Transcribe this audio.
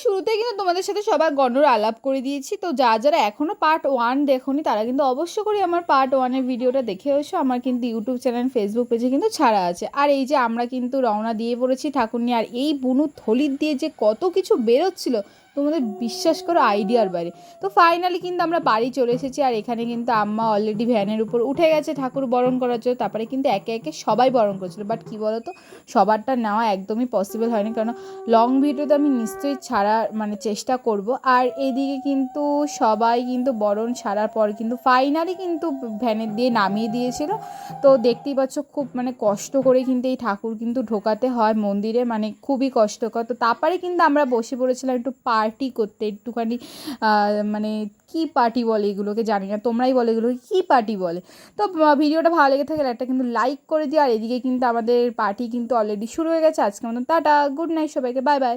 শুরুতে কিন্তু তোমাদের সাথে সবার গণর আলাপ করে দিয়েছি। তো যারা এখনও পার্ট 1 দেখোনি তারা কিন্তু অবশ্য করে আমার পার্ট 1-এর ভিডিওটা দেখে এসো। আমার কিন্তু ইউটিউব চ্যানেল, ফেসবুক পেজে কিন্তু ছাড়া আছে। আর এই যে আমরা কিন্তু রওনা দিয়ে পড়েছি ঠাকুর নিয়ে। আর এই বুনুর থলির দিয়ে যে কত কিছু বেরোচ্ছিল তোমাদের বিশ্বাস করো আইডিয়ার বাইরে। তো ফাইনালি কিন্তু আমরা বাড়ি চলে এসেছি। আর এখানে কিন্তু আম্মা অলরেডি ভ্যানের উপর উঠে গেছে ঠাকুর বরণ করার জন্য। তারপরে কিন্তু একে একে সবাই বরণ করছিল। বাট কী বলো তো, সবারটা নেওয়া একদমই পসিবল হয়নি, কারণ লং ভিডিওতে আমি নিশ্চয়ই ছাড়ার চেষ্টা করব। আর এদিকে কিন্তু সবাই কিন্তু বরণ সারার পর কিন্তু ফাইনালি কিন্তু ভ্যানের দিয়ে নামিয়ে দিয়েছিল। তো দেখতেই পাচ্ছ খুব কষ্ট করে কিন্তু এই ঠাকুর কিন্তু ঢোকাতে হয় মন্দিরে, খুবই কষ্টকর। তো তারপরে কিন্তু আমরা বসে পড়েছিলাম একটু পার্টি করতে, একটুখানি কী পার্টি বলে এগুলোকে জানি না, তোমরাই বলে এগুলোকে কী পার্টি বলে। তো ভিডিওটা ভালো লেগে থাকলে একটা কিন্তু লাইক করে দিও। আর এদিকে কিন্তু আমাদের পার্টি কিন্তু অলরেডি শুরু হয়ে গেছে। আজকের মতন টাটা, গুড নাইট সবাইকে, বাই বাই।